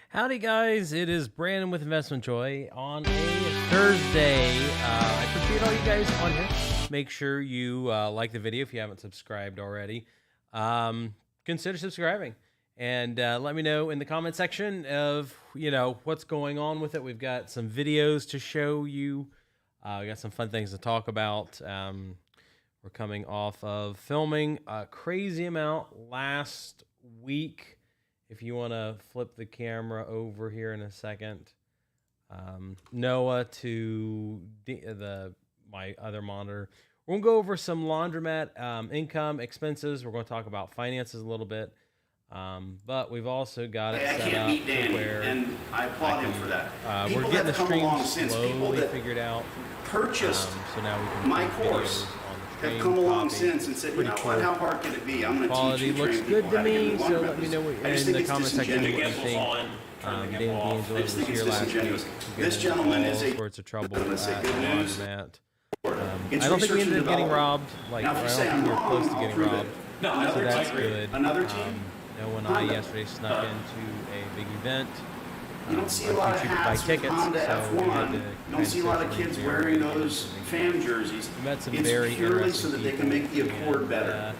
Howdy guys, it is Brandon with Investment Joy on a Thursday. I appreciate all you guys on here. Make sure you like the video if you haven't subscribed already. Consider subscribing and let me know in the comment section of what's going on with it. We've got some videos to show you. We got some fun things to talk about. We're coming off of filming a crazy amount last week. If you want to flip the camera over here in a second, Noah to my other monitor. We're going to go over some laundromat income, expenses. We're going to talk about finances a little bit. But we've also got it set up where and I applaud him for that. We're getting the stream slowly figured out. Purchased so now we can my course have come along since and said, you know what, how hard could it be? I'm going to teach you, looks train good people to how to me, get so let me know what in the comment section what you think. Dan D'Angelo was here last week. This gentleman is all sorts of trouble at good news. Laundromat. I don't think we ended up getting robbed. I don't think we were close to getting robbed. So that's good. Another team? Noah and I yesterday snuck into a big event. You don't see a lot of hats with Honda F1. You don't see a lot of kids wearing those fan jerseys. It's purely so that they can make the Accord better.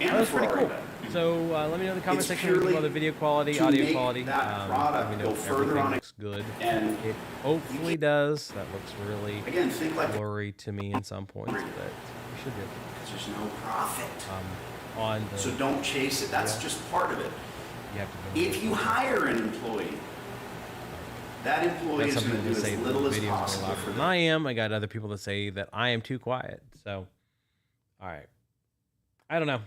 And the Ferrari better. So let me know in the comment section about the video quality, audio quality. That let product me know go if further everything on looks good. And it hopefully does. That looks really again, think like blurry to me in some points, but we should be able to. There's no profit. So the, don't chase it. That's just part of it. you have to If you hire an employee, that employee is going to do as little as possible for than them. I am. I got other people that say that I am too quiet. So, all right. I don't know.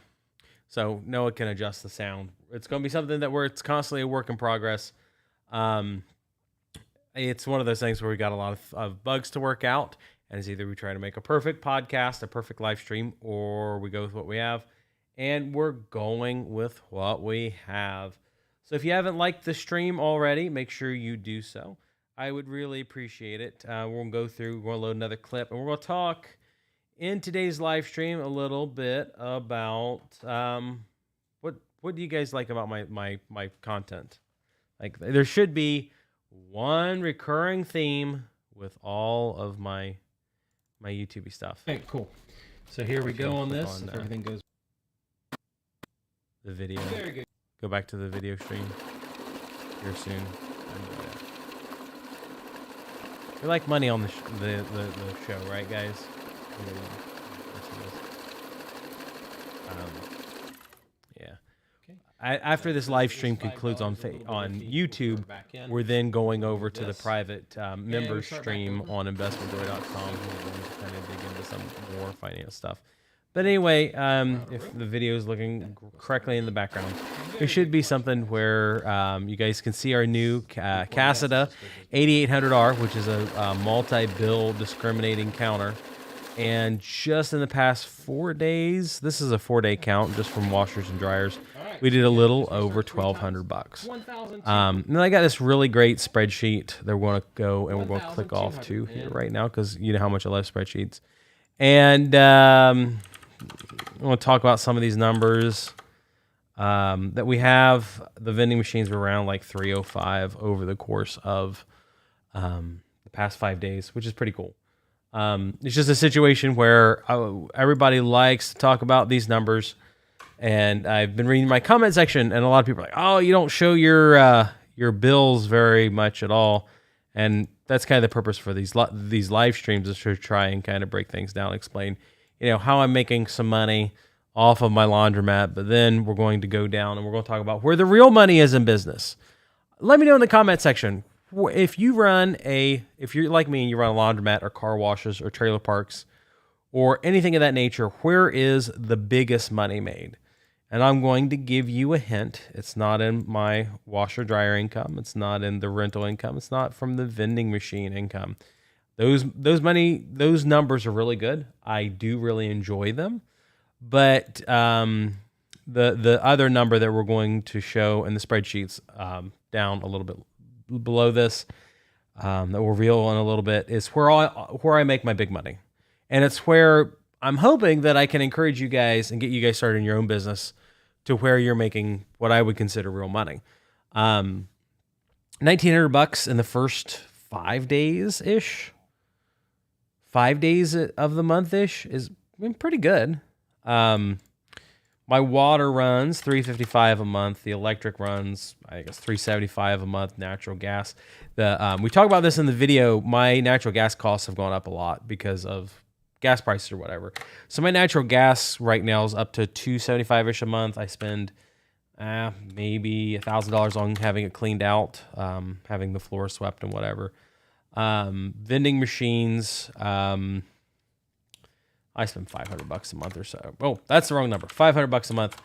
So Noah can adjust the sound. It's going to be something that it's constantly a work in progress. It's one of those things where we got a lot of bugs to work out, and it's either we try to make a perfect podcast, a perfect live stream, or we go with what we have, and we're going with what we have. So if you haven't liked the stream already, make sure you do so. I would really appreciate it. We're going to go through, we're going to load another clip, and we're going to talk in today's live stream a little bit about what do you guys like about my content? Like, there should be one recurring theme with all of my YouTube stuff. Okay, cool. So here we go on this. If everything goes. The video. Very good. Go back to the video stream here soon. We like money on the show, right, guys? Yeah. Okay. After this live stream concludes on YouTube, we're then going over to the private members stream on investmentjoy.com. We're going to kind of dig into some more finance stuff. But anyway, if the video is looking correctly in the background, there should be something where you guys can see our new Casada 8800R, which is a multi-bill discriminating counter. And just in the past 4 days, this is a 4-day count just from washers and dryers, we did a little over $1,200. And then I got this really great spreadsheet that we're going to go and we're going to click off to here right now because you know how much I love spreadsheets. And I want to talk about some of these numbers that we have. The vending machines were around like 305 over the course of the past 5 days, which is pretty cool. It's just a situation where everybody likes to talk about these numbers, and I've been reading my comment section, and a lot of people are like, "Oh, you don't show your bills very much at all," and that's kind of the purpose for these live streams, is to try and kind of break things down, explain, how I'm making some money off of my laundromat, but then we're going to go down and we're going to talk about where the real money is in business. Let me know in the comment section. If you're like me and you run a laundromat or car washes or trailer parks or anything of that nature, where is the biggest money made? And I'm going to give you a hint. It's not in my washer dryer income. It's not in the rental income. It's not from the vending machine income. Those numbers are really good. I do really enjoy them. But the other number that we're going to show in the spreadsheets down a little bit below this that we'll reveal in a little bit is where I make my big money. And it's where I'm hoping that I can encourage you guys and get you guys started in your own business to where you're making what I would consider real money. $1,900 in the first 5 days ish. 5 days of the month ish is pretty good. My water runs $355 a month. The electric runs, I guess, $375 a month. Natural gas. We talk about this in the video. My natural gas costs have gone up a lot because of gas prices or whatever. So my natural gas right now is up to $275-ish a month. I spend maybe $1,000 on having it cleaned out, having the floor swept and whatever. Vending machines. I spend $500 a month or so. Oh, that's the wrong number. $500 a month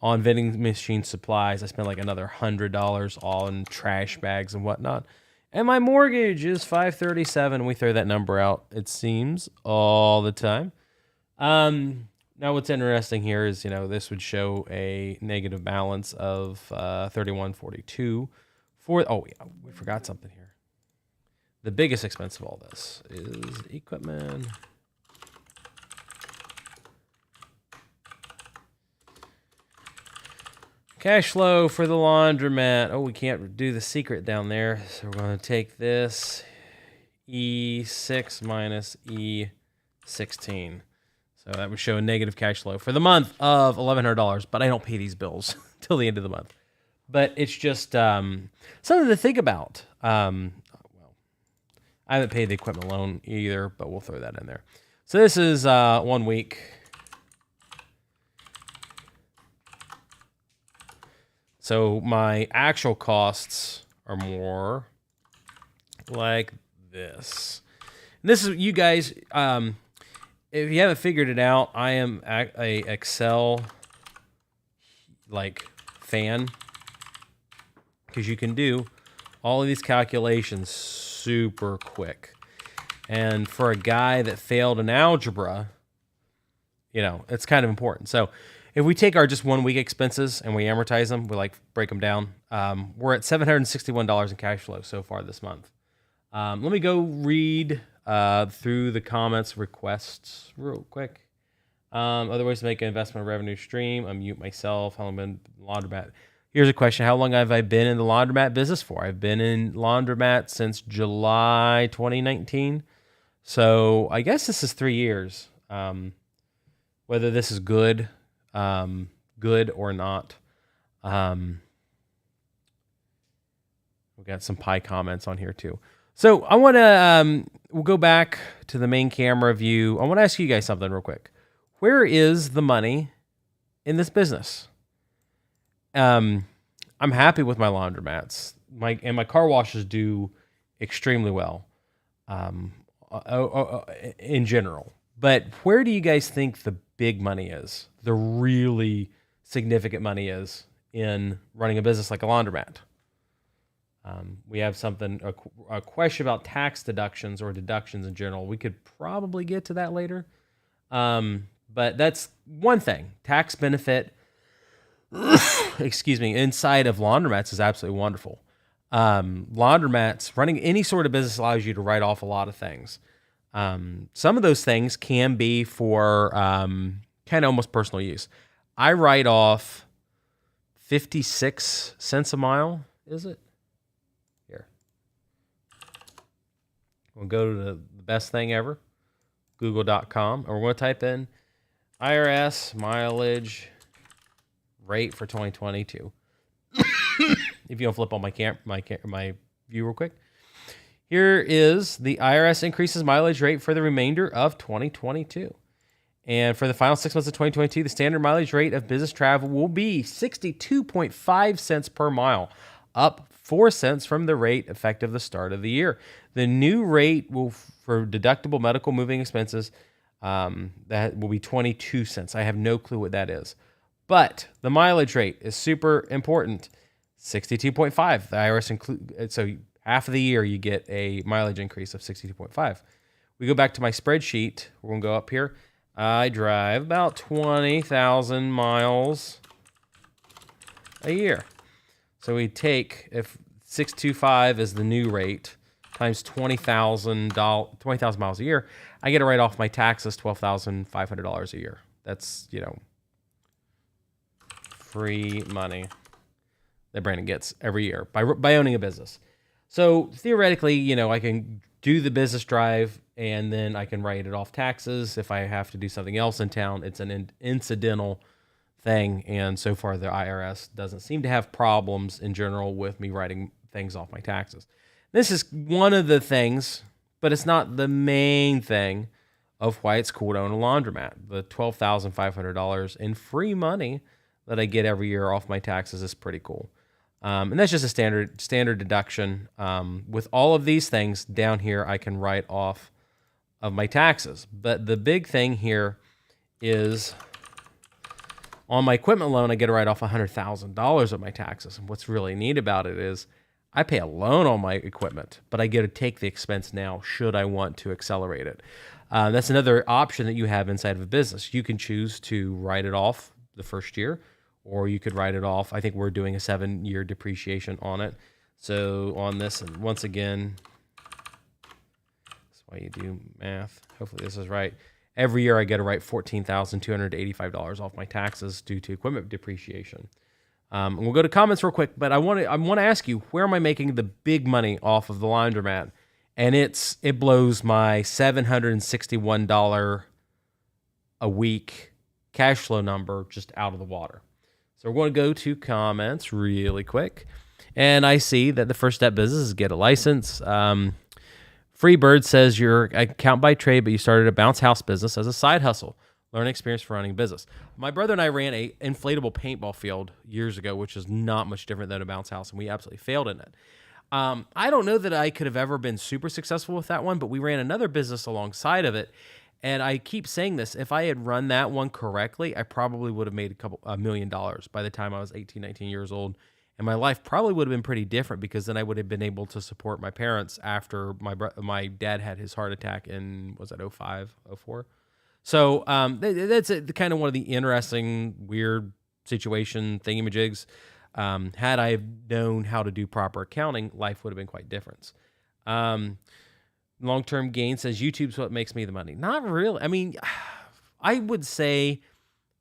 on vending machine supplies. I spend like another $100 on trash bags and whatnot. And my mortgage is $537. We throw that number out, it seems, all the time. Now, what's interesting here is, this would show a negative balance of $31.42. Oh, yeah, we forgot something here. The biggest expense of all this is equipment. Cash flow for the laundromat. Oh, we can't do the secret down there. So we're going to take this E6 minus E16. So that would show a negative cash flow for the month of $1,100. But I don't pay these bills till the end of the month. But it's just something to think about. Well, I haven't paid the equipment loan either, but we'll throw that in there. So this is 1 week. So my actual costs are more like this. And this is, you guys, if you haven't figured it out, I am a Excel fan, because you can do all of these calculations super quick. And for a guy that failed in algebra, it's kind of important. So if we take our just 1 week expenses and we amortize them, we break them down. We're at $761 in cash flow so far this month. Let me go read through the comments requests real quick. Other ways to make an investment revenue stream. Unmute myself. How long have I been in laundromat? Here's a question. How long have I been in the laundromat business for? I've been in laundromat since July 2019. So I guess this is 3 years. Whether this is good or not. We got some pie comments on here too. So I want to, we'll go back to the main camera view. I want to ask you guys something real quick. Where is the money in this business? I'm happy with my laundromats. My car washes do extremely well, in general. But where do you guys think the big money is? The really significant money is in running a business like a laundromat. We have a question about tax deductions or deductions in general. We could probably get to that later. But that's one thing. Tax benefit, inside of laundromats is absolutely wonderful. Laundromats, running any sort of business allows you to write off a lot of things. Some of those things can be for kind of almost personal use. I write off 56 cents a mile, is it? Here. We'll go to the best thing ever, google.com, and we're going to type in IRS mileage rate for 2022. If you don't flip on my view real quick. Here is the IRS increases mileage rate for the remainder of 2022. And for the final 6 months of 2022, the standard mileage rate of business travel will be 62.5 cents per mile, up 4 cents from the rate effective the start of the year. The new rate will, for deductible medical moving expenses, that will be 22 cents. I have no clue what that is. But the mileage rate is super important. 62.5. The IRS include, so half of the year you get a mileage increase of 62.5. We go back to my spreadsheet. We're going to go up here. I drive about 20,000 miles a year. So we take, if 625 is the new rate, times 20,000 miles a year, I get to write off my taxes $12,500 a year. That's, free money that Brandon gets every year by owning a business. So theoretically, you know, I can do the business drive and then I can write it off taxes. If I have to do something else in town, it's an incidental thing. And so far, the IRS doesn't seem to have problems in general with me writing things off my taxes. This is one of the things, but it's not the main thing of why it's cool to own a laundromat. The $12,500 in free money that I get every year off my taxes is pretty cool. And that's just a standard deduction. With all of these things down here, I can write off of my taxes. But the big thing here is on my equipment loan, I get to write off $100,000 of my taxes. And what's really neat about it is I pay a loan on my equipment, but I get to take the expense now should I want to accelerate it. That's another option that you have inside of a business. You can choose to write it off the first year, or you could write it off. I think we're doing a 7-year depreciation on it. So on this, and once again, that's why you do math. Hopefully this is right. Every year I get to write $14,285 off my taxes due to equipment depreciation. And we'll go to comments real quick, but I want to ask you, where am I making the big money off of the laundromat? And it blows my $761 a week cash flow number just out of the water. So we're going to go to comments really quick. And I see that the first step business is get a license. Freebird says you're an account by trade, but you started a bounce house business as a side hustle. Learn experience for running a business. My brother and I ran a inflatable paintball field years ago, which is not much different than a bounce house, and we absolutely failed in it. I don't know that I could have ever been super successful with that one, but we ran another business alongside of it. And I keep saying this, if I had run that one correctly, I probably would have made $1 million by the time I was 18, 19 years old. And my life probably would have been pretty different because then I would have been able to support my parents after my dad had his heart attack in, was that 05, 04? So that's kind of one of the interesting, weird situation thingamajigs. Had I known how to do proper accounting, life would have been quite different. Long-term gain says YouTube's what makes me the money. Not really. I mean, I would say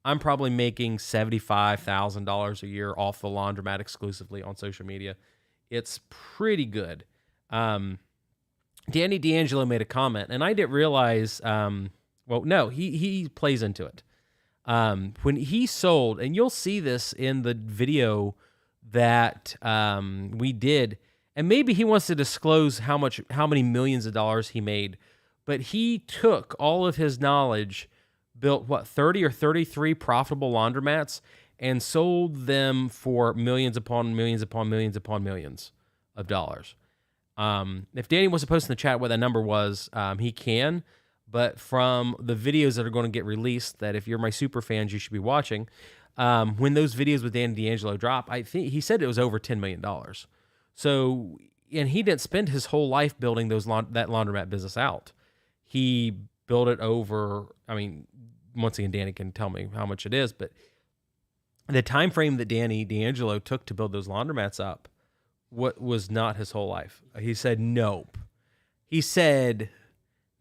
I'm probably making $75,000 a year off the laundromat exclusively on social media. It's pretty good. Danny D'Angelo made a comment, and I didn't realize. Well, no, he plays into it. When he sold, and you'll see this in the video that we did. And maybe he wants to disclose how many millions of dollars he made, but he took all of his knowledge, built 30 or 33 profitable laundromats, and sold them for millions upon millions upon millions upon millions of dollars. If Danny wants to post in the chat what that number was, he can. But from the videos that are going to get released, that if you're my super fans, you should be watching. When those videos with Danny D'Angelo drop, I think he said it was over $10 million. So, and he didn't spend his whole life building that laundromat business out. He built it over, I mean, once again, Danny can tell me how much it is, but the time frame that Danny D'Angelo took to build those laundromats up, what was not his whole life. He said, nope. He said,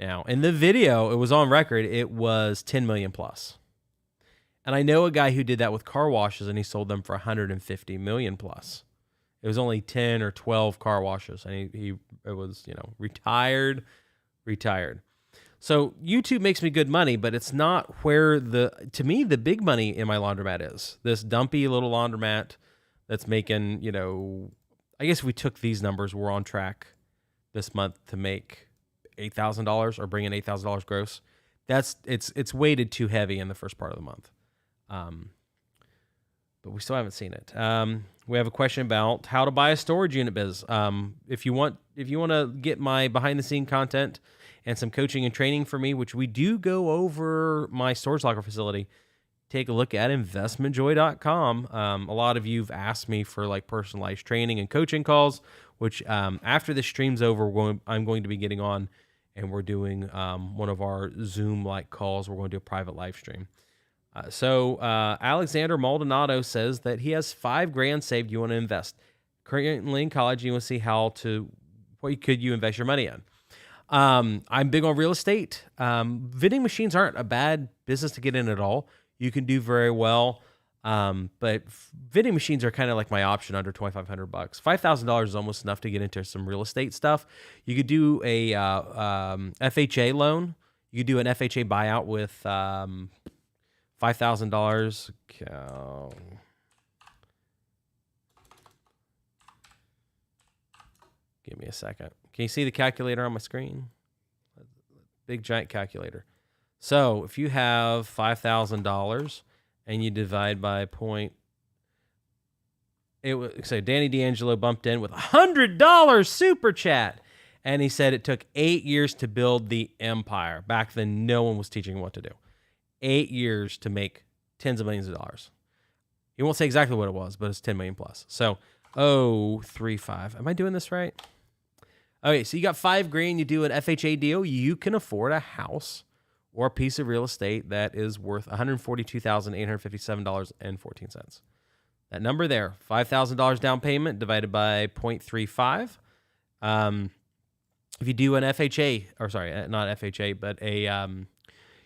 now, in the video, it was on record, it was 10 million plus. And I know a guy who did that with car washes, and he sold them for 150 million plus. It was only 10 or 12 car washes, and it was, retired. So YouTube makes me good money, but it's not where to me, the big money in my laundromat is. This dumpy little laundromat that's making, I guess if we took these numbers, we're on track this month to make $8,000 or bring in $8,000 gross. It's weighted too heavy in the first part of the month. But we still haven't seen it. We have a question about how to buy a storage unit biz. If you want to get my behind the scene content and some coaching and training for me, which we do go over my storage locker facility, take a look at investmentjoy.com. A lot of you've asked me for like personalized training and coaching calls, which after this stream's over, I'm going to be getting on, and we're doing one of our Zoom-like calls. We're going to do a private live stream. So Alexander Maldonado says that he has $5,000 saved you want to invest. Currently in college, you want to see what could you invest your money in. I'm big on real estate. Vending machines aren't a bad business to get in at all. You can do very well. But vending machines are kind of like my option under $2,500. $5,000 is almost enough to get into some real estate stuff. You could do a FHA loan. You could do an FHA buyout with $5,000. Give me a second. Can you see the calculator on my screen? Big giant calculator. So if you have $5,000 and you divide by point, it would say Danny D'Angelo bumped in with $100 super chat, and he said it took 8 years to build the empire. Back then, no one was teaching him what to do. 8 years to make tens of millions of dollars. He won't say exactly what it was, but it's 10 million plus. So 035. Am I doing this right? Okay, so you got $5,000. You do an FHA deal. You can afford a house or a piece of real estate that is worth $142,857.14. That number there, $5,000 down payment divided by 0.35. If you do an FHA, or sorry, not FHA, but a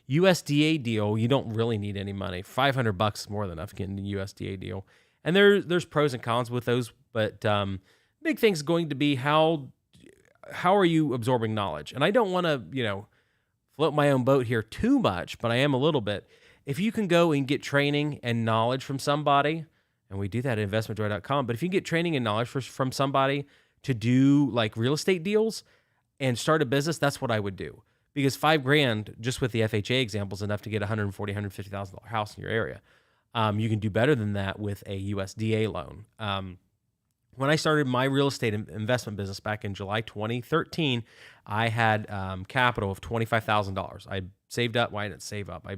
USDA deal, you don't really need any money. $500 is more than enough getting a USDA deal. And there's pros and cons with those, but big thing's going to be how are you absorbing knowledge? And I don't want to, float my own boat here too much, but I am a little bit. If you can go and get training and knowledge from somebody, and we do that at investmentjoy.com, but if you can get training and knowledge from somebody to do like real estate deals and start a business, that's what I would do. Because $5,000 just with the FHA example is enough to get $140,000, $150,000 house in your area. You can do better than that with a USDA loan. When I started my real estate investment business back in July 2013, I had capital of $25,000. I saved up. Well, I didn't save up. I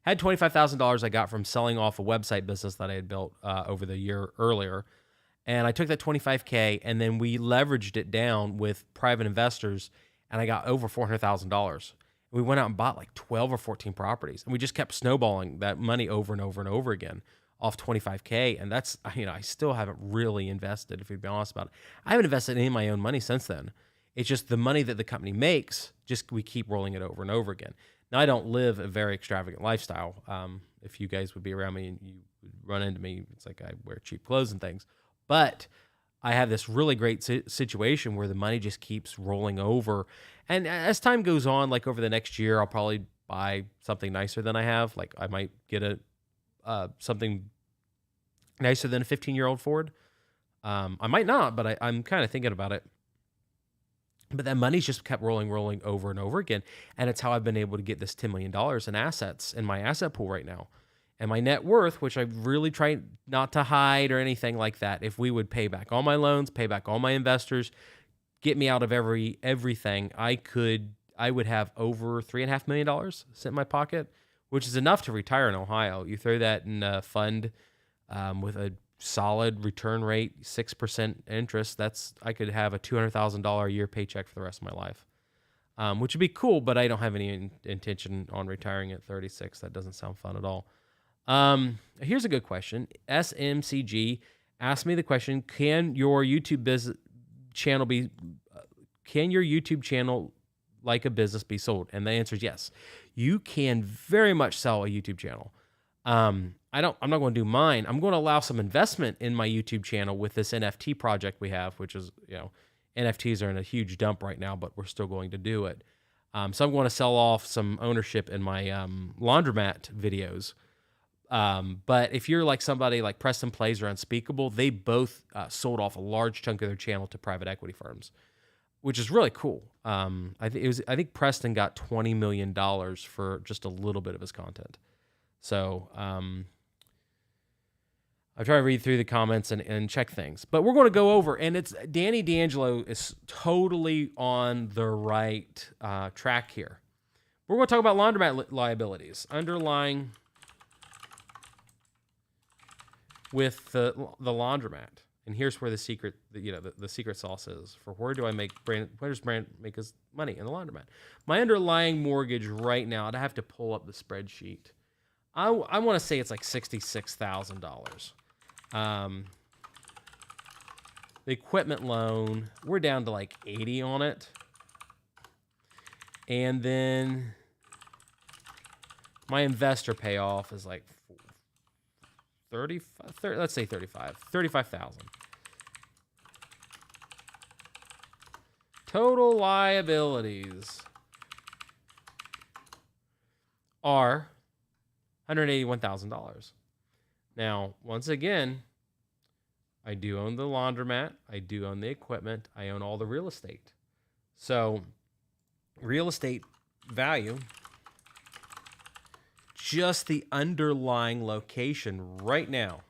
had $25,000 I got from selling off a website business that I had built over the year earlier. And I took that $25K and then we leveraged it down with private investors, and I got over $400,000. We went out and bought like 12 or 14 properties, and we just kept snowballing that money over and over and over again off $25K. And that's, I still haven't really invested, if you be honest about it. I haven't invested any of my own money since then. It's just the money that the company makes, we keep rolling it over and over again. Now, I don't live a very extravagant lifestyle. If you guys would be around me and you would run into me, it's like I wear cheap clothes and things. But I have this really great situation where the money just keeps rolling over. And as time goes on, like over the next year, I'll probably buy something nicer than I have. Like I might get something nicer than a 15-year-old Ford. I might not, but I'm kind of thinking about it. But that money's just kept rolling over and over again. And it's how I've been able to get this $10 million in assets in my asset pool right now. And my net worth, which I really try not to hide or anything like that, if we would pay back all my loans, pay back all my investors, get me out of everything, I would have over $3.5 million sit in my pocket, which is enough to retire in Ohio. You throw that in a fund with a solid return rate, 6% interest, I could have a $200,000 a year paycheck for the rest of my life, which would be cool, but I don't have any intention on retiring at 36. That doesn't sound fun at all. Here's a good question. SMCG asked me the question, can your YouTube channel like a business be sold? And the answer is yes. You can very much sell a YouTube channel. I'm not going to do mine. I'm going to allow some investment in my YouTube channel with this NFT project we have, which is, NFTs are in a huge dump right now, but we're still going to do it. So I'm going to sell off some ownership in my laundromat videos. But if you're like somebody like Preston Plays or Unspeakable, they both sold off a large chunk of their channel to private equity firms, which is really cool. I think Preston got $20 million for just a little bit of his content. So I'll try to read through the comments and check things. But we're going to go over, and it's Danny D'Angelo is totally on the right track here. We're going to talk about laundromat liabilities underlying with the laundromat. And here's where the secret, the secret sauce is for where does Brand make his money in the laundromat? My underlying mortgage right now, I'd have to pull up the spreadsheet. I want to say it's like $66,000. The equipment loan, we're down to like 80 on it. And then my investor payoff is like let's say 35,000. Total liabilities are $181,000. Now, once again, I do own the laundromat. I do own the equipment. I own all the real estate. So, real estate value, just the underlying location right now,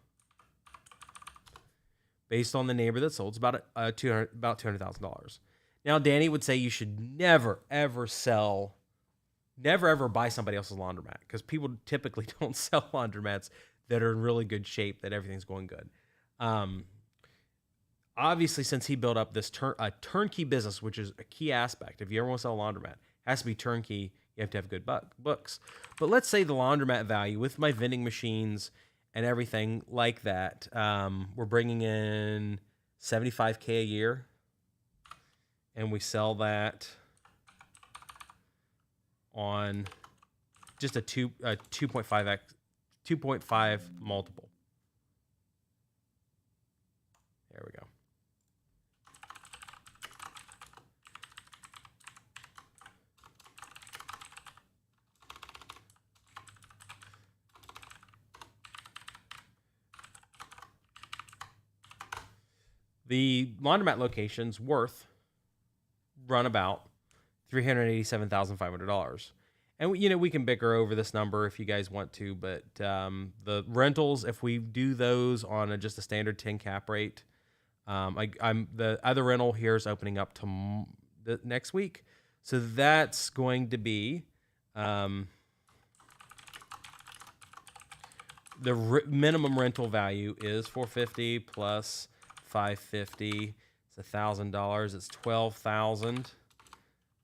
based on the neighbor that sold, it's about $200,000. Now, Danny would say you should never ever buy somebody else's laundromat, because people typically don't sell laundromats that are in really good shape, that everything's going good. Obviously, since he built up this turnkey business, which is a key aspect. If you ever want to sell a laundromat, it has to be turnkey. You have to have good books. But let's say the laundromat value with my vending machines and everything like that, we're bringing in $75K a year, and we sell that on just a 2.5 multiple. There we go. The laundromat location's run about $387,500. And we can bicker over this number if you guys want to, but the rentals, if we do those on just a standard 10 cap rate, the other rental here is opening up to next week, so that's going to be the minimum rental value is $450 plus $550. It's $1,000. It's $12,000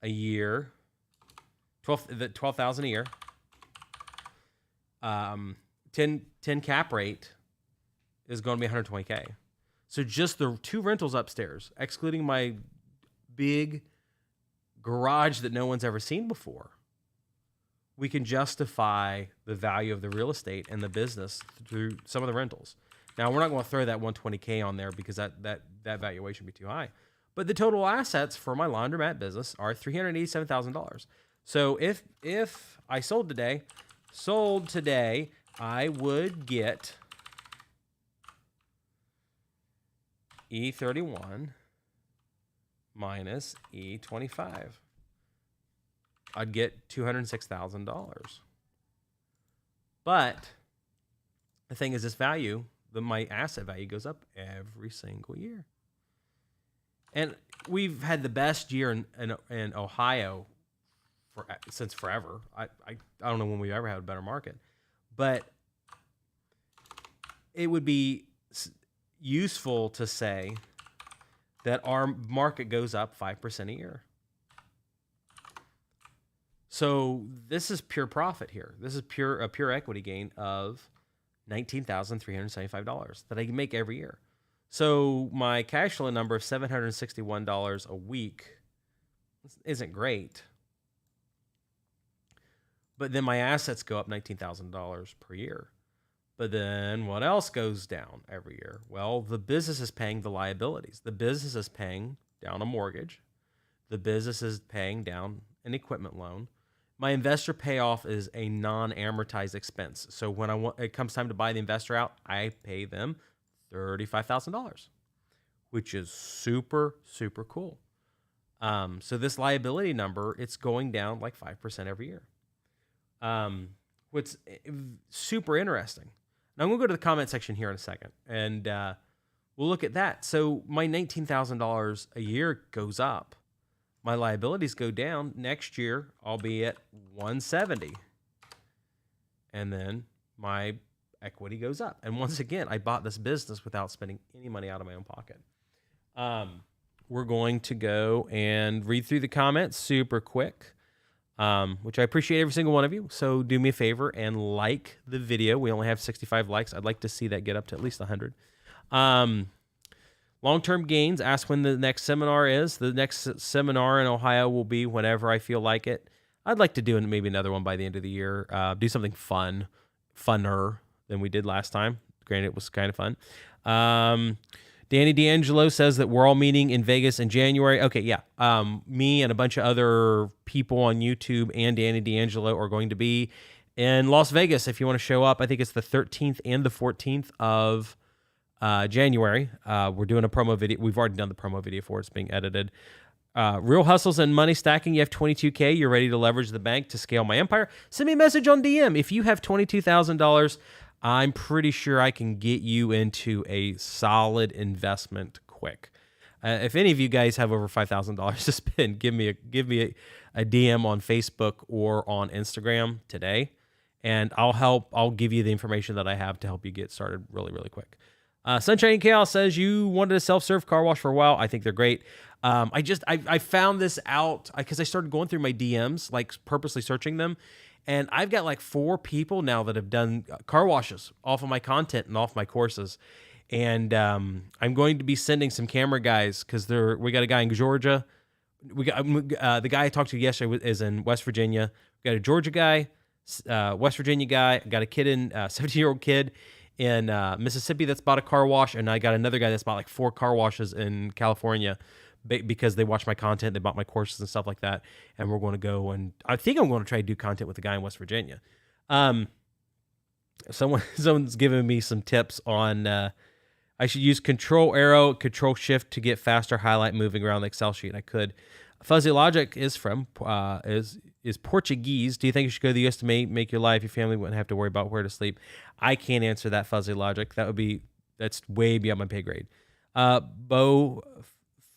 a year. $12,000 a year. 10 cap rate is going to be $120K. So just the two rentals upstairs, excluding my big garage that no one's ever seen before, we can justify the value of the real estate and the business through some of the rentals. Now, we're not going to throw that $120K on there because that valuation would be too high. But the total assets for my laundromat business are $387,000. So if I sold today, I would get E31 minus E25. I'd get $206,000. But the thing is, this value, my asset value goes up every single year. And we've had the best year in Ohio since forever. I don't know when we've ever had a better market. But it would be useful to say that our market goes up 5% a year. So this is pure profit here. This is a pure equity gain of $19,375 that I can make every year. So my cash flow number of $761 a week isn't great. But then my assets go up $19,000 per year. But then what else goes down every year? Well, the business is paying the liabilities. The business is paying down a mortgage. The business is paying down an equipment loan. My investor payoff is a non-amortized expense. So when it comes time to buy the investor out, I pay them $35,000, which is super, super cool. So this liability number, it's going down like 5% every year. What's super interesting. Now I'm going to go to the comment section here in a second, and we'll look at that. So my $19,000 a year goes up. My liabilities go down. Next year, I'll be at $170. And then my equity goes up. And once again, I bought this business without spending any money out of my own pocket. We're going to go and read through the comments super quick, which I appreciate every single one of you. So do me a favor and like the video. We only have 65 likes. I'd like to see that get up to at least 100. Long-term gains, ask when the next seminar is. The next seminar in Ohio will be whenever I feel like it. I'd like to do maybe another one by the end of the year. Do something funner than we did last time. granted, it was kind of fun. Danny D'Angelo says that we're all meeting in Vegas in January. Okay, yeah. Me and a bunch of other people on YouTube and Danny D'Angelo are going to be in Las Vegas if you want to show up. I think it's the 13th and the 14th of January. We're doing a promo video. We've already done the promo video for it. It's being edited. Real hustles and money stacking. You have $22K. You're ready to leverage the bank to scale my empire. Send me a message on DM. If you have $22,000, I'm pretty sure I can get you into a solid investment quick. If any of you guys have over $5,000 to spend, give me a DM on Facebook or on Instagram today, and I'll give you the information that I have to help you get started really, really quick. Sunshine Chaos says you wanted a self-serve car wash for a while. I think they're great. I found this out because I started going through my DMs, like purposely searching them. And I've got like 4 people now that have done car washes off of my content and off my courses. And I'm going to be sending some camera guys because we got a guy in Georgia. We got the guy I talked to yesterday is in West Virginia. We got a Georgia guy, West Virginia guy. Got a kid in 17-year-old kid in Mississippi that's bought a car wash, and I got another guy that's bought like 4 car washes in California because they watch my content, they bought my courses and stuff like that, and we're going to go, and I think I'm going to try to do content with the guy in West Virginia. Someone's giving me some tips on I should use Control Arrow, Control Shift to get faster highlight moving around the Excel sheet. I could. Fuzzy Logic is from is Portuguese. Do you think you should go to the US to make your life? Your family wouldn't have to worry about where to sleep. I can't answer that, Fuzzy Logic. That's way beyond my pay grade. Bo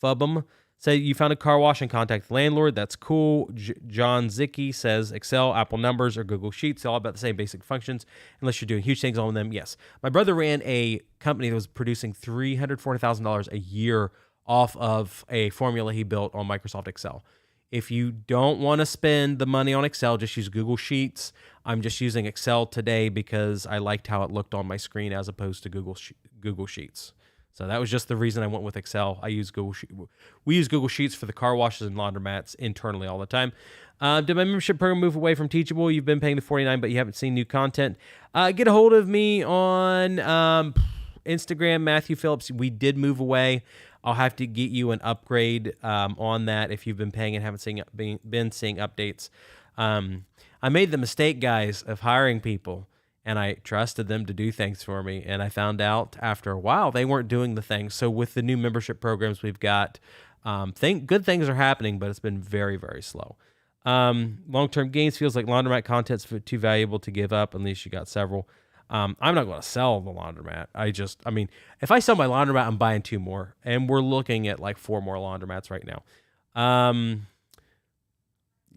Fubum said you found a car wash and contact the landlord. That's cool. John Zicki says Excel, Apple Numbers, or Google Sheets. They're all about the same basic functions unless you're doing huge things on them. Yes. My brother ran a company that was producing $340,000 a year off of a formula he built on Microsoft Excel. If you don't want to spend the money on Excel, just use Google Sheets. I'm just using Excel today because I liked how it looked on my screen as opposed to Google Sheets. So that was just the reason I went with Excel. We use Google Sheets for the car washes and laundromats internally all the time. Did my membership program move away from Teachable? You've been paying the $49, but you haven't seen new content. Get a hold of me on Instagram, Matthew Phillips. We did move away. I'll have to get you an upgrade on that if you've been paying and haven't been seeing updates. I made the mistake, guys, of hiring people, and I trusted them to do things for me, and I found out after a while they weren't doing the things. So with the new membership programs we've got, good things are happening, but it's been very, very slow. Long-term gains feels like laundromat content's too valuable to give up unless you got several. I'm not going to sell the laundromat. If I sell my laundromat, I'm buying 2 more, and we're looking at like 4 more laundromats right now.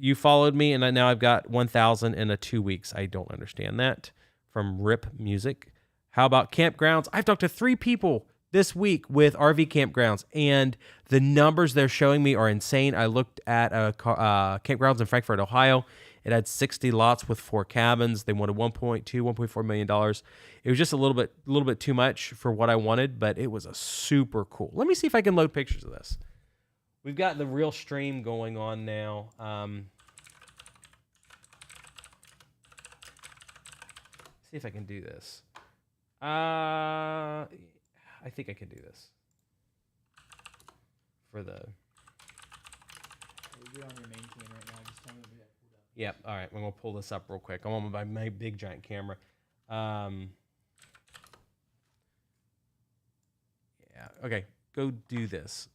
You followed me, and now I've got 1,000 in 2 weeks. I don't understand that. From Rip Music. How about campgrounds? I've talked to 3 people this week with RV campgrounds, and the numbers they're showing me are insane. I looked at campgrounds in Frankfort, Ohio. It had 60 lots with 4 cabins. They wanted $1.4 million. It was just a little bit too much for what I wanted, but it was a super cool. Let me see if I can load pictures of this. We've got the real stream going on now. See if I can do this. I think I can do this. For the... You're on your main cam right now. Just tell me when you pulled up. Yep. All right. I'm going to pull this up real quick. I'm on my big giant camera. Yeah. Okay. Go do this.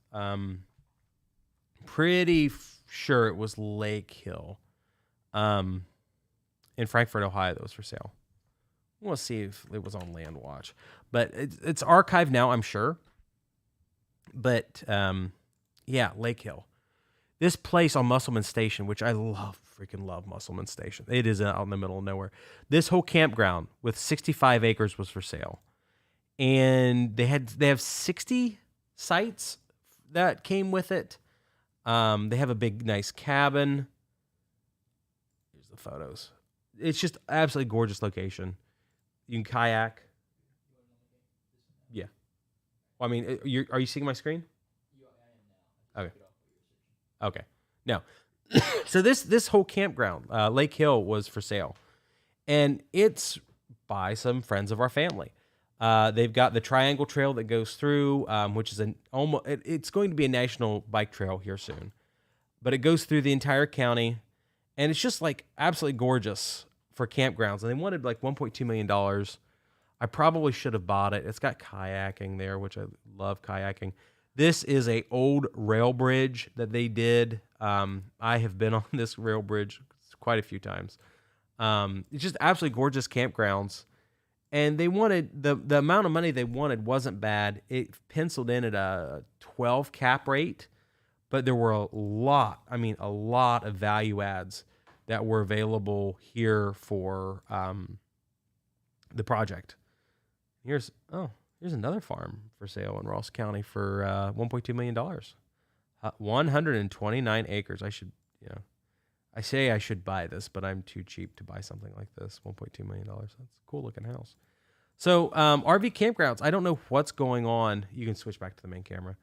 Pretty sure it was Lake Hill. In Frankfort, Ohio, that was for sale. We'll see if it was on Land Watch, but it's archived now, I'm sure. But yeah, Lake Hill. This place on Musselman Station, which I freaking love Musselman Station. It is out in the middle of nowhere. This whole campground with 65 acres was for sale, and they have 60 sites that came with it. They have a big, nice cabin. Here's the photos. It's just absolutely gorgeous location. You can kayak. Yeah. Well, are you seeing my screen? Okay. Okay. No. So this whole campground, Lake Hill, was for sale, and it's by some friends of our family. They've got the triangle trail that goes through, which is it's going to be a national bike trail here soon, but it goes through the entire county, and it's just like absolutely gorgeous for campgrounds. And they wanted like $1.2 million. I probably should have bought it. It's got kayaking there, which I love kayaking. This is a old rail bridge that they did. I have been on this rail bridge quite a few times. It's just absolutely gorgeous campgrounds. And they wanted, the amount of money they wanted wasn't bad. It penciled in at a 12 cap rate, but there were a lot of value adds that were available here for the project. Here's another farm for sale in Ross County for $1.2 million. 129 acres. I say I should buy this, but I'm too cheap to buy something like this. $1.2 million. That's a cool looking house. So RV campgrounds, I don't know what's going on. You can switch back to the main camera.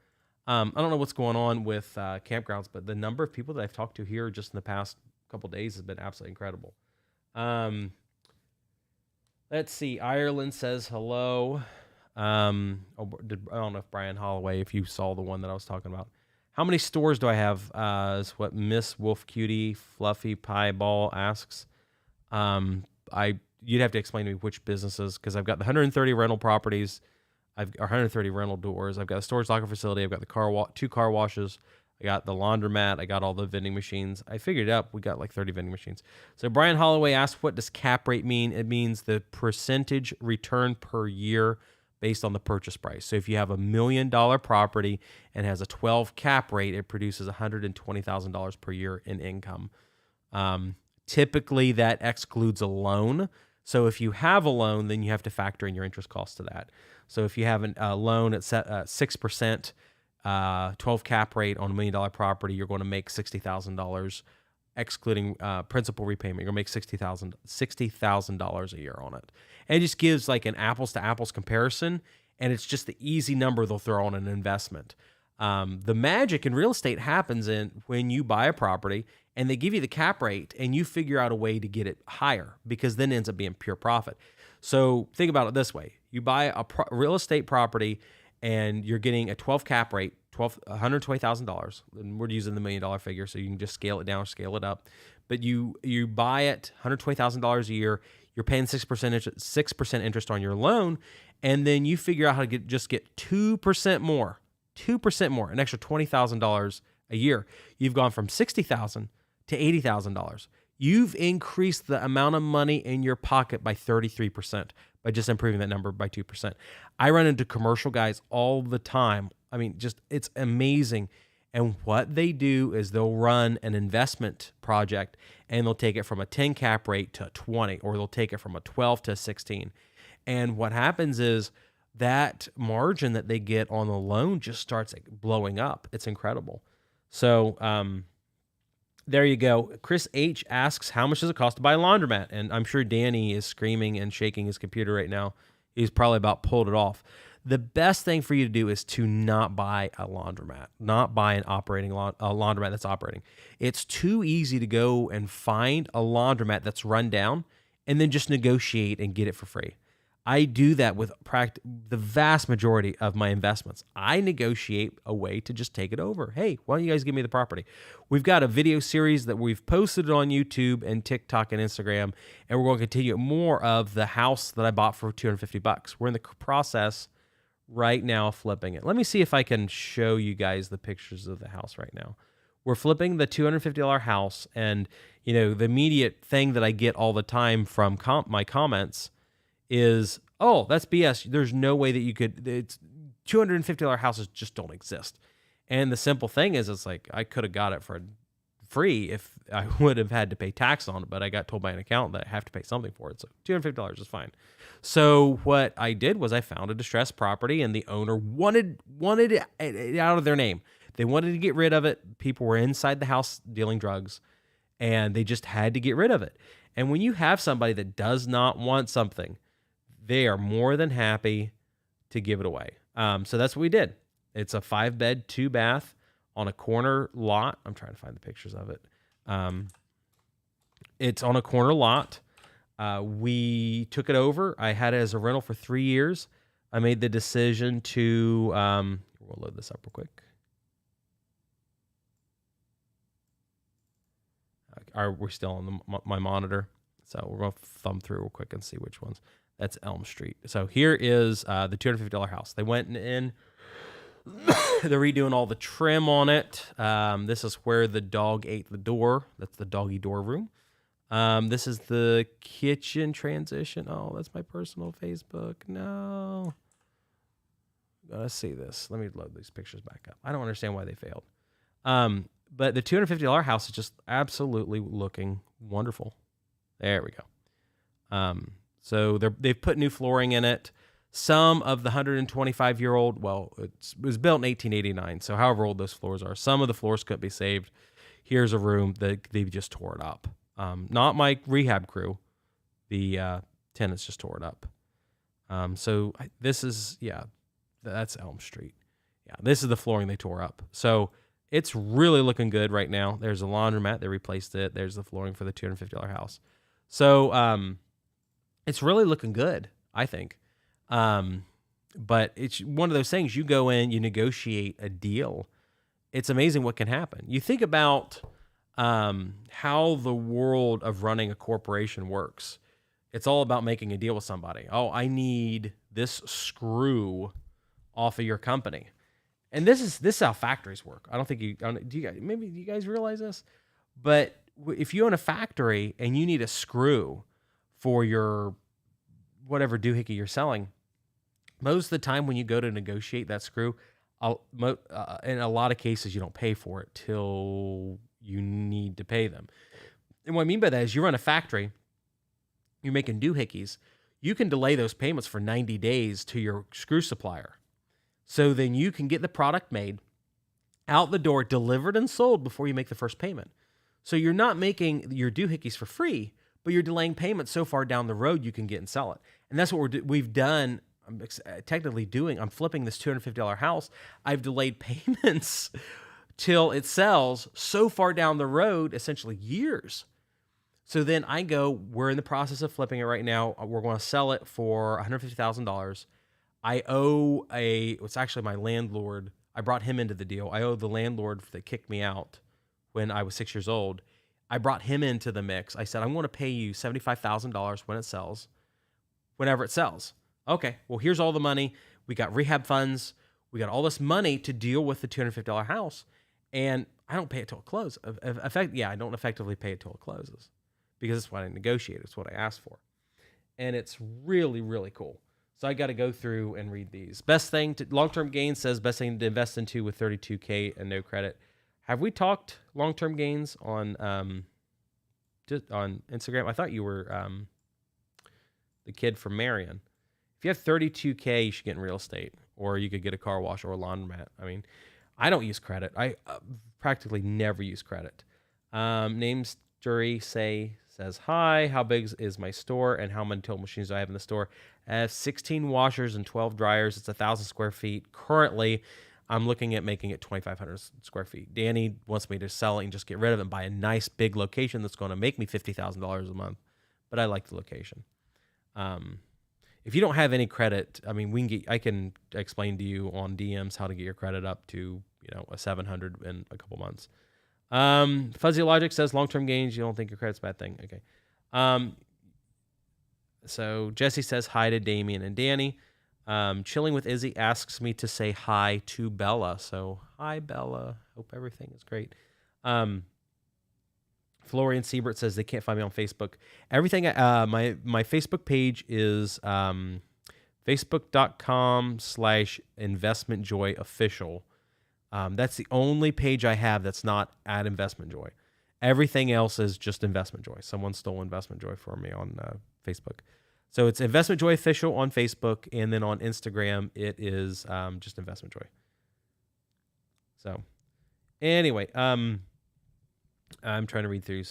I don't know what's going on with campgrounds, but the number of people that I've talked to here just in the past couple of days has been absolutely incredible. Let's see. Ireland says hello. I don't know if Brian Holloway, if you saw the one that I was talking about. How many stores do I have? Is what Miss Wolf Cutie Fluffy Pie Ball asks. You'd have to explain to me which businesses, because I've got the 130 rental properties, or 130 rental doors. I've got a storage locker facility. I've got the two car washes. I got the laundromat. I got all the vending machines. I figured it up. We got like 30 vending machines. So Brian Holloway asked, what does cap rate mean? It means the percentage return per year based on the purchase price. So if you have $1 million property and has a 12 cap rate, it produces $120,000 per year in income. Typically, that excludes a loan. So if you have a loan, then you have to factor in your interest costs to that. So if you have a loan at 6%, 12 cap rate on $1 million property, you're going to make $60,000, excluding principal repayment. You're going to make $60,000 a year on it. And it just gives like an apples to apples comparison, and it's just the easy number they'll throw on an investment. The magic in real estate happens when you buy a property and they give you the cap rate and you figure out a way to get it higher, because then it ends up being pure profit. So think about it this way. You buy a real estate property and you're getting a 12 cap rate, $120,000. And we're using the $1 million figure, so you can just scale it down, scale it up. But you buy it $120,000 a year. You're paying 6% interest on your loan, and then you figure out how to get 2% more, an extra $20,000 a year. You've gone from $60,000 to $80,000. You've increased the amount of money in your pocket by 33% by just improving that number by 2%. I run into commercial guys all the time. I mean, it's amazing. And what they do is they'll run an investment project and they'll take it from a 10 cap rate to a 20, or they'll take it from a 12 to a 16. And what happens is that margin that they get on the loan just starts blowing up. It's incredible. So there you go. Chris H. asks, how much does it cost to buy a laundromat? And I'm sure Danny is screaming and shaking his computer right now. He's probably about pulled it off. The best thing for you to do is to not buy a laundromat, not buy a laundromat that's operating. It's too easy to go and find a laundromat that's run down and then just negotiate and get it for free. I do that with the vast majority of my investments. I negotiate a way to just take it over. Hey, why don't you guys give me the property? We've got a video series that we've posted on YouTube and TikTok and Instagram, and we're going to continue more of the house that I bought for $250. We're in the process right now flipping it. Let me see if I can show you guys the pictures of the house right now. We're flipping the $250 house, and the immediate thing that I get all the time from my comments is, oh, that's BS. There's no way that you could. It's $250 houses just don't exist. And the simple thing is, it's like I could have got it for free if I would have had to pay tax on it, but I got told by an accountant that I have to pay something for it. So $250 is fine. So what I did was I found a distressed property, and the owner wanted it out of their name. They wanted to get rid of it. People were inside the house dealing drugs, and they just had to get rid of it. And when you have somebody that does not want something, they are more than happy to give it away. So that's what we did. It's a 5-bed, 2-bath on a corner lot. I'm trying to find the pictures of it. It's on a corner lot. We took it over. I had it as a rental for 3 years. I made the decision to, we'll load this up real quick. We're still on my monitor. So we're going to thumb through real quick and see which ones. That's Elm Street. So here is the $250 house. They went in. They're redoing all the trim on it. This is where the dog ate the door. That's the doggy door room. This is the kitchen transition. Oh, that's my personal Facebook. No. Gotta see this. Let me load these pictures back up. I don't understand why they failed. But the $250 house is just absolutely looking wonderful. There we go. So they've put new flooring in it. Some of the 125-year-old, well, it was built in 1889, so however old those floors are, some of the floors couldn't be saved. Here's a room that they just tore it up. Not my rehab crew. The tenants just tore it up. So this is, that's Elm Street. Yeah, this is the flooring they tore up. So it's really looking good right now. There's a laundromat. They replaced it. There's the flooring for the $250 house. So it's really looking good, I think. But it's one of those things, you go in, you negotiate a deal. It's amazing what can happen. You think about how the world of running a corporation works. It's all about making a deal with somebody. Oh, I need this screw off of your company. And this is how factories work. I don't think do you guys realize this? But if you own a factory and you need a screw for your whatever doohickey you're selling, most of the time when you go to negotiate that screw, in a lot of cases you don't pay for it till you need to pay them. And what I mean by that is you run a factory, you're making doohickeys, you can delay those payments for 90 days to your screw supplier. So then you can get the product made, out the door, delivered and sold before you make the first payment. So you're not making your doohickeys for free, but you're delaying payments so far down the road you can get and sell it. And that's what we've done. I'm technically doing. I'm flipping this $250 house. I've delayed payments till it sells so far down the road, essentially years. So then we're in the process of flipping it right now. We're going to sell it for $150,000. I owe it's actually my landlord. I brought him into the deal. I owe the landlord that kicked me out when I was 6 years old. I brought him into the mix. I said, I'm going to pay you $75,000 when it sells, whenever it sells. Okay, well, here's all the money. We got rehab funds. We got all this money to deal with the $250 house. And I don't pay it till it closes. I don't effectively pay it till it closes because it's what I negotiated. It's what I asked for. And it's really, really cool. So I got to go through and read these. Long-term gains says best thing to invest into with $32K and no credit. Have we talked long-term gains on just on Instagram? I thought you were the kid from Marion. If you have $32K, you should get in real estate, or you could get a car wash or a laundromat. I mean, I don't use credit. I practically never use credit. Names Jury says, hi, how big is my store and how many total machines do I have in the store? I have 16 washers and 12 dryers. It's 1,000 square feet. Currently, I'm looking at making it 2,500 square feet. Danny wants me to sell it and just get rid of it and buy a nice big location that's going to make me $50,000 a month. But I like the location. If you don't have any credit, I mean, I can explain to you on DMs how to get your credit up to, a 700 in a couple months. Fuzzy Logic says long-term gains. You don't think your credit's a bad thing. Okay. So Jesse says hi to Damien and Danny. Chilling with Izzy asks me to say hi to Bella. So hi, Bella. Hope everything is great. Florian Siebert says they can't find me on Facebook. Everything, my Facebook page is facebook.com/investmentjoyofficial. That's the only page I have that's not at Investment Joy. Everything else is just Investment Joy. Someone stole Investment Joy for me on Facebook. So it's Investment Joy Official on Facebook, and then on Instagram, it is just Investment Joy. So anyway, I'm trying to read through.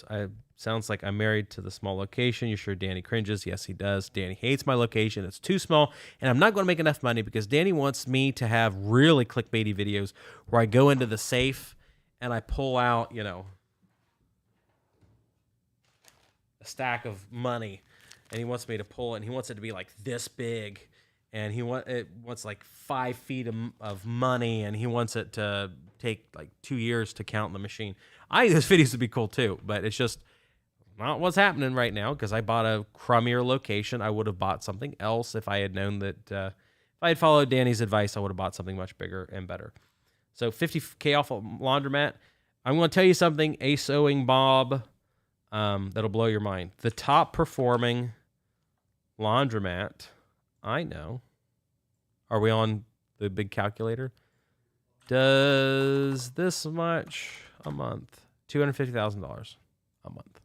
Sounds like I'm married to the small location. You sure Danny cringes? Yes, he does. Danny hates my location. It's too small, and I'm not going to make enough money because Danny wants me to have really clickbaity videos where I go into the safe and I pull out, a stack of money, and he wants me to pull it, and he wants it to be like this big, and it wants like 5 feet of money, and he wants it to take like 2 years to count the machine. I think those videos would be cool too, but it's just not what's happening right now because I bought a crummier location. I would have bought something else if I had known that. If I had followed Danny's advice, I would have bought something much bigger and better. So $50K off a laundromat. I'm going to tell you something, a sewing Bob, that'll blow your mind. The top performing laundromat, I know. Are we on the big calculator? Does this much a month? $250,000 a month.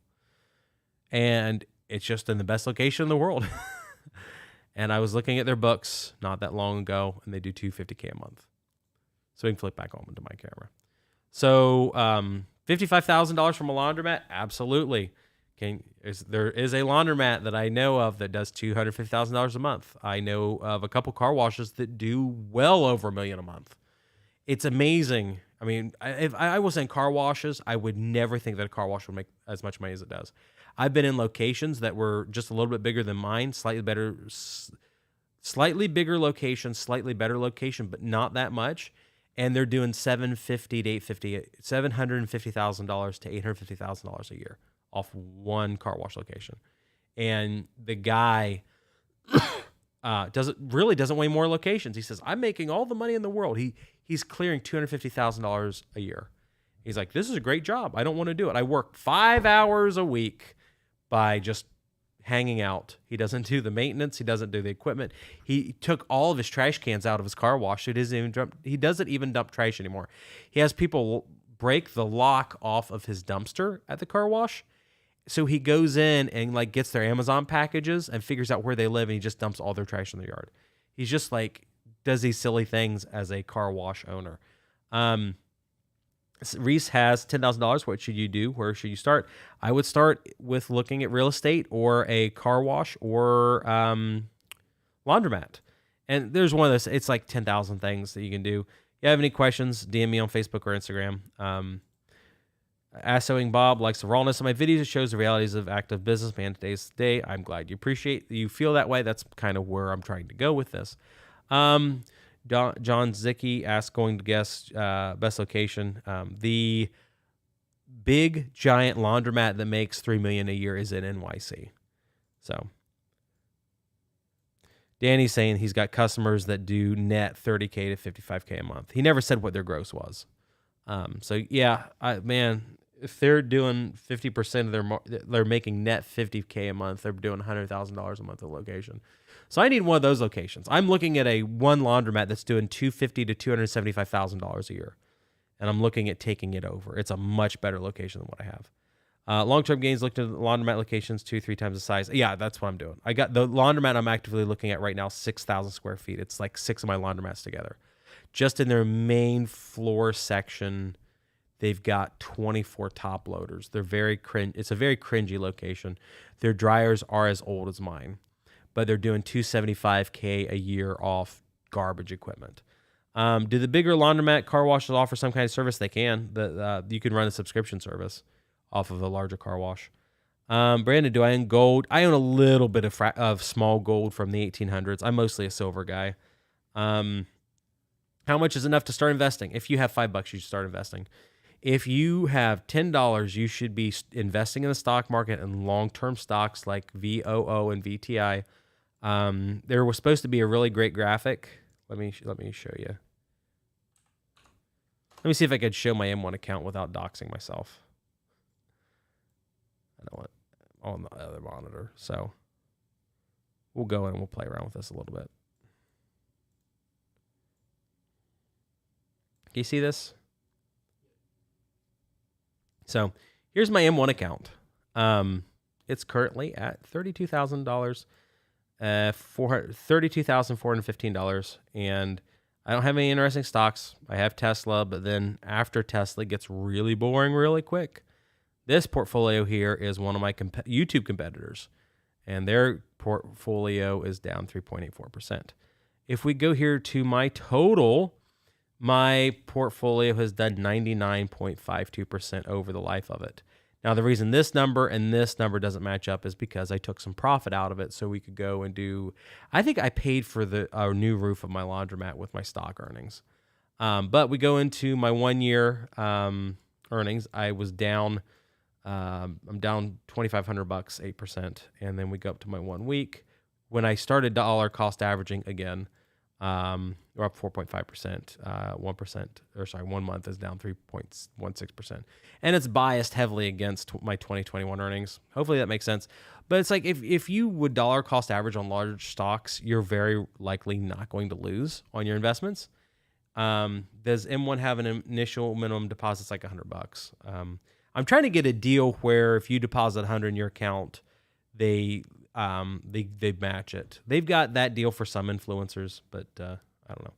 And it's just in the best location in the world. And I was looking at their books not that long ago, and they do $250K a month. So we can flip back on into my camera. So $55,000 from a laundromat? Absolutely. There is a laundromat that I know of that does $250,000 a month. I know of a couple car washes that do well over $1 million a month. It's amazing. I mean, if I was in car washes, I would never think that a car wash would make as much money as it does. I've been in locations that were just a little bit bigger than mine, slightly bigger location, slightly better location, but not that much. And they're doing $750,000 to $850,000 a year off one car wash location. And the guy doesn't weigh more locations. He says, I'm making all the money in the world. He's clearing $250,000 a year. He's like, this is a great job. I don't want to do it. I work 5 hours a week by just hanging out. He doesn't do the maintenance. He doesn't do the equipment. He took all of his trash cans out of his car wash. He doesn't even dump trash anymore. He has people break the lock off of his dumpster at the car wash. So he goes in and like gets their Amazon packages and figures out where they live, and he just dumps all their trash in their yard. He's just like does these silly things as a car wash owner. Reese has $10,000. What should you do? Where should you start? I would start with looking at real estate or a car wash or laundromat. And there's one of those. It's like 10,000 things that you can do. If you have any questions, DM me on Facebook or Instagram. Ask Sewing Bob likes the rawness of my videos. It shows the realities of active businessman today's day. I'm glad you feel that way. That's kind of where I'm trying to go with this. John Zicki asked, going to guess best location. The big giant laundromat that makes $3 million a year is in NYC. So Danny's saying he's got customers that do net $30K to $55K a month. He never said what their gross was. So yeah, if they're doing 50% of they're making net $50K a month. They're doing $100,000 a month at location. So I need one of those locations. I'm looking at one laundromat that's doing $250,000 to $275,000 a year, and I'm looking at taking it over. It's a much better location than what I have. Long-term gains, looked at laundromat locations 2-3 times the size. Yeah, that's what I'm doing. I got the laundromat I'm actively looking at right now, 6,000 square feet. It's like 6 of my laundromats together. Just in their main floor section, they've got 24 top loaders. They're it's a very cringy location. Their dryers are as old as mine, but they're doing $275K a year off garbage equipment. Do the bigger laundromat car washes offer some kind of service? They can. You can run a subscription service off of a larger car wash. Brandon, do I own gold? I own a little bit of small gold from the 1800s. I'm mostly a silver guy. How much is enough to start investing? If you have $5, you should start investing. If you have $10, you should be investing in the stock market and long-term stocks like VOO and VTI. There was supposed to be a really great graphic. Let me show you. Let me see if I could show my M1 account without doxing myself. I don't want on the other monitor, so we'll go in and we'll play around with this a little bit. Can you see this? So here's my M1 account. It's currently at $32,000, $32,415, and I don't have any interesting stocks. I have Tesla, but then after Tesla it gets really boring really quick. This portfolio here is one of my YouTube competitors, and their portfolio is down 3.84%. If we go here to my total, my portfolio has done 99.52% over the life of it. Now, the reason this number and this number doesn't match up is because I took some profit out of it so we could go and do, I think I paid for our new roof of my laundromat with my stock earnings. But we go into my 1 year earnings. I was down, I'm down $2,500, 8%. And then we go up to my 1 week. When I started dollar cost averaging again, we're up 4.5%, 1%, or sorry, 1 month is down 3.16%. And it's biased heavily against my 2021 earnings. Hopefully that makes sense. But it's like if you would dollar cost average on large stocks, you're very likely not going to lose on your investments. Does M1 have an initial minimum deposit? It's like $100. I'm trying to get a deal where if you deposit 100 in your account, they match it. They've got that deal for some influencers, but I don't know.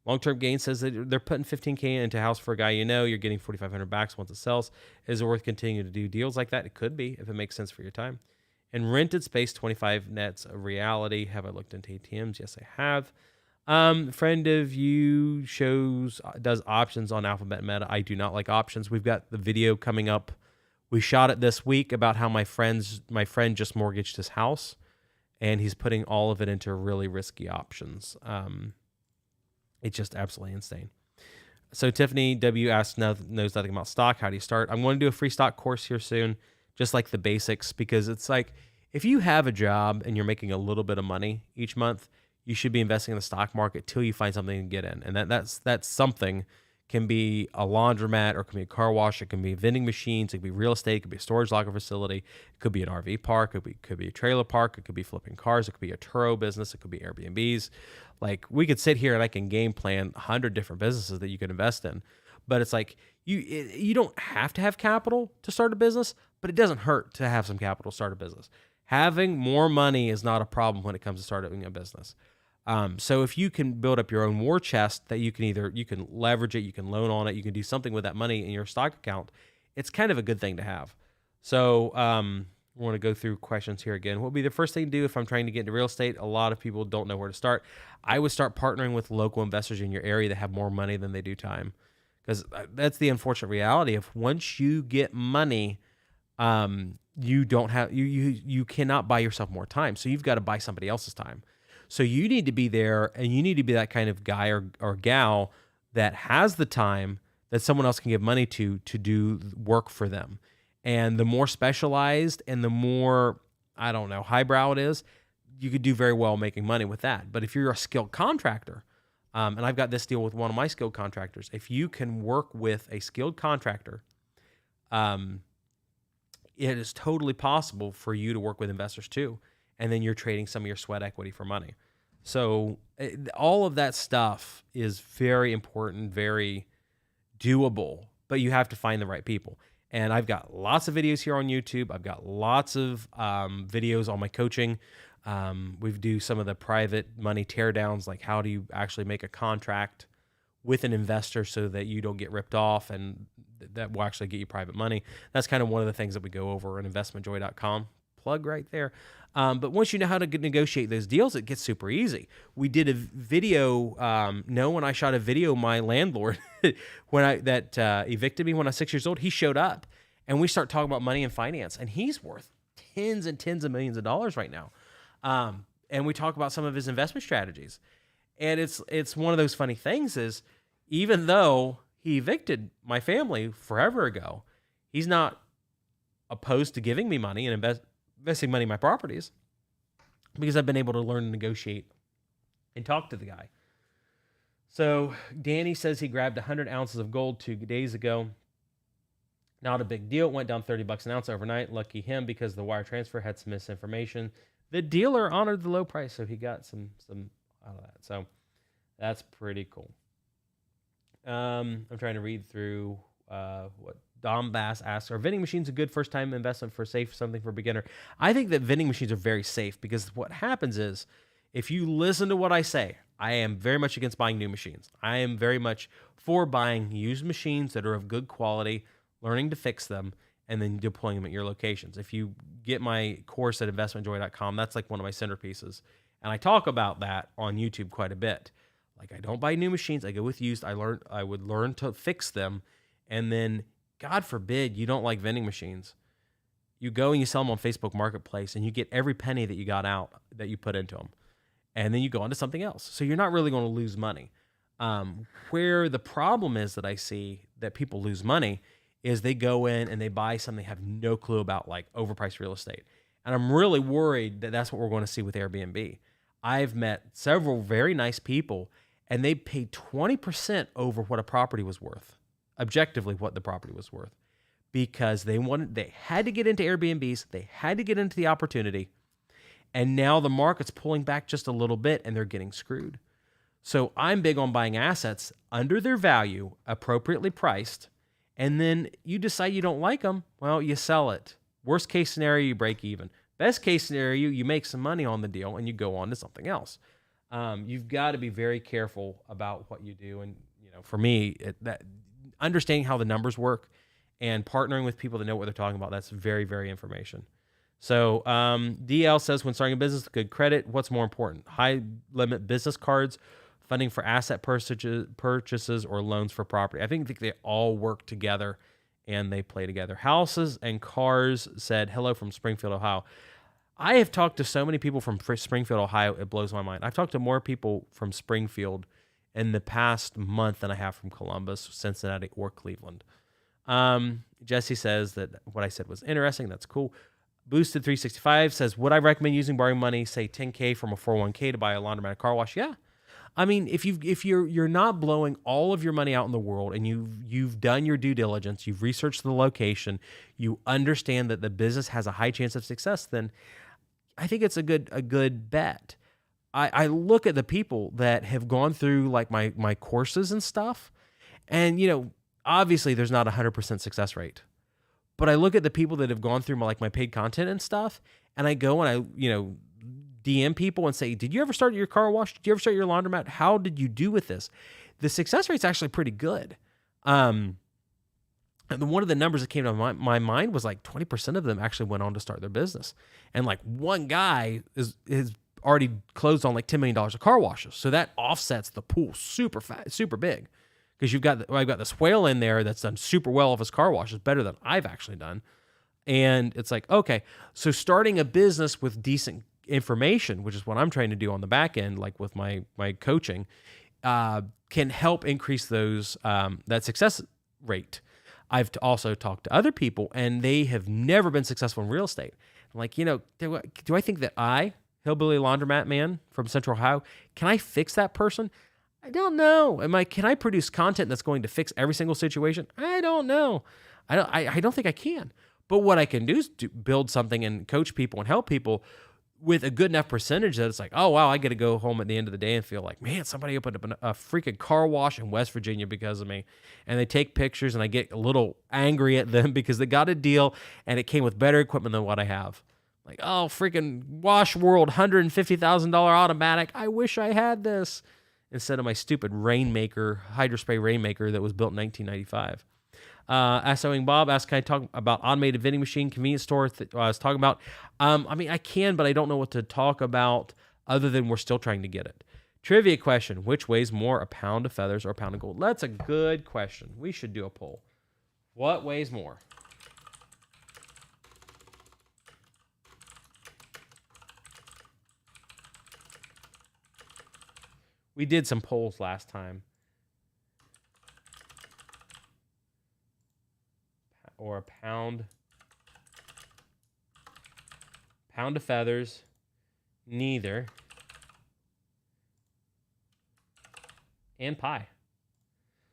Long-term gain says that they're putting $15K into a house for a guy you're getting $4,500 back once it sells. Is it worth continuing to do deals like that? It could be if it makes sense for your time. And rented space, 25 nets a reality. Have I looked into ATMs? Yes, I have. Friend of you does options on Alphabet Meta. I do not like options. We've got the video coming up. We shot it this week about how my friend just mortgaged his house, and he's putting all of it into really risky options. It's just absolutely insane. So Tiffany W asks, knows nothing about stock. How do you start? I'm going to do a free stock course here soon, just like the basics, because it's like if you have a job and you're making a little bit of money each month, you should be investing in the stock market till you find something to get in. And that's something can be a laundromat or it can be a car wash. It can be vending machines. It could be real estate. It could be a storage locker facility. It could be an RV park. It could be a trailer park. It could be flipping cars. It could be a Turo business. It could be Airbnbs. Like we could sit here and I can game plan 100 different businesses that you could invest in. But it's like you don't have to have capital to start a business, but it doesn't hurt to have some capital to start a business. Having more money is not a problem when it comes to starting a business. So if you can build up your own war chest that you can leverage it, you can loan on it, you can do something with that money in your stock account, it's kind of a good thing to have. So we want to go through questions here again. What would be the first thing to do if I'm trying to get into real estate? A lot of people don't know where to start. I would start partnering with local investors in your area that have more money than they do time. Because that's the unfortunate reality of once you get money, you don't have you cannot buy yourself more time. So you've got to buy somebody else's time. So you need to be there, and you need to be that kind of guy or gal that has the time that someone else can give money to do work for them. And the more specialized and the more, I don't know, highbrow it is, you could do very well making money with that. But if you're a skilled contractor, and I've got this deal with one of my skilled contractors, if you can work with a skilled contractor, it is totally possible for you to work with investors too. And then you're trading some of your sweat equity for money. So all of that stuff is very important, very doable, but you have to find the right people. And I've got lots of videos here on YouTube. I've got lots of videos on my coaching. We do some of the private money teardowns, like how do you actually make a contract with an investor so that you don't get ripped off, and that will actually get you private money. That's kind of one of the things that we go over on investmentjoy.com. Plug right there. But once you know how to negotiate those deals, it gets super easy. We did a video. When I shot a video, my landlord, that evicted me when I was 6 years old, he showed up, and we start talking about money and finance, and he's worth tens and tens of millions of dollars right now. And we talk about some of his investment strategies, and it's one of those funny things is even though he evicted my family forever ago, he's not opposed to giving me money and investing money in my properties because I've been able to learn to negotiate and talk to the guy. So Danny says he grabbed 100 ounces of gold 2 days ago. Not a big deal. It went down $30 an ounce overnight. Lucky him because the wire transfer had some misinformation. The dealer honored the low price, so he got some out of that. So that's pretty cool. I'm trying to read through what Dom Bass asks, are vending machines a good first-time investment for something for a beginner? I think that vending machines are very safe because what happens is if you listen to what I say, I am very much against buying new machines. I am very much for buying used machines that are of good quality, learning to fix them, and then deploying them at your locations. If you get my course at investmentjoy.com, that's like one of my centerpieces. And I talk about that on YouTube quite a bit. Like I don't buy new machines. I go with used. I would learn to fix them. And then God forbid you don't like vending machines. You go and you sell them on Facebook Marketplace and you get every penny that you got out that you put into them. And then you go on to something else. So you're not really going to lose money. Where the problem is that I see that people lose money is they go in and they buy something they have no clue about, like overpriced real estate. And I'm really worried that that's what we're going to see with Airbnb. I've met several very nice people and they paid 20% over what a property was worth, objectively what the property was worth, because they had to get into Airbnbs, they had to get into the opportunity, and now the market's pulling back just a little bit and they're getting screwed. So I'm big on buying assets under their value, appropriately priced, and then you decide you don't like them, well, you sell it. Worst case scenario, you break even. Best case scenario, you make some money on the deal and you go on to something else. You've got to be very careful about what you do. And for me, that understanding how the numbers work and partnering with people that know what they're talking about, that's very, very information. So DL says, when starting a business with good credit, what's more important? High limit business cards, funding for asset purchases, or loans for property? I think they all work together and they play together. Houses and cars said, hello from Springfield, Ohio. I have talked to so many people from Springfield, Ohio. It blows my mind. I've talked to more people from Springfield in the past month than I have from Columbus, Cincinnati, or Cleveland. Jesse says that what I said was interesting. That's cool. Boosted 365 says, would I recommend using borrowing money, say $10K from a 401k to buy a laundromat car wash? Yeah. I mean, if you're not blowing all of your money out in the world and you've done your due diligence, you've researched the location, you understand that the business has a high chance of success, then I think it's a good bet. I look at the people that have gone through like my courses and stuff, and obviously there's not a 100% success rate, but I look at the people that have gone through my paid content and stuff, and I go and I DM people and say, did you ever start your car wash? Did you ever start your laundromat? How did you do with this? The success rate's actually pretty good. And one of the numbers that came to my mind was like 20% of them actually went on to start their business. And like one guy is already closed on like $10 million of car washes. So that offsets the pool super big. Because I've got this whale in there that's done super well off his car washes, better than I've actually done. And it's like, okay, so starting a business with decent information, which is what I'm trying to do on the back end, like with my coaching, can help increase those that success rate. I've also talked to other people, and they have never been successful in real estate. I'm like, do I think that hillbilly laundromat man from Central Ohio, can I fix that person? I don't know. Can I produce content that's going to fix every single situation? I don't know. I don't think I can. But what I can do is build something and coach people and help people with a good enough percentage that it's like, oh, wow, I get to go home at the end of the day and feel like, man, somebody opened up a freaking car wash in West Virginia because of me. And they take pictures and I get a little angry at them because they got a deal and it came with better equipment than what I have. Like, oh, freaking Wash World, $150,000 automatic. I wish I had this instead of my stupid Hydrospray Rainmaker that was built in 1995. Asking Bob asked, can I talk about automated vending machine convenience store? I was talking about, I can, but I don't know what to talk about other than we're still trying to get it. Trivia question: which weighs more, a pound of feathers or a pound of gold? That's a good question. We should do a poll. What weighs more? We did some polls last time. Or a pound of feathers, neither, and pie.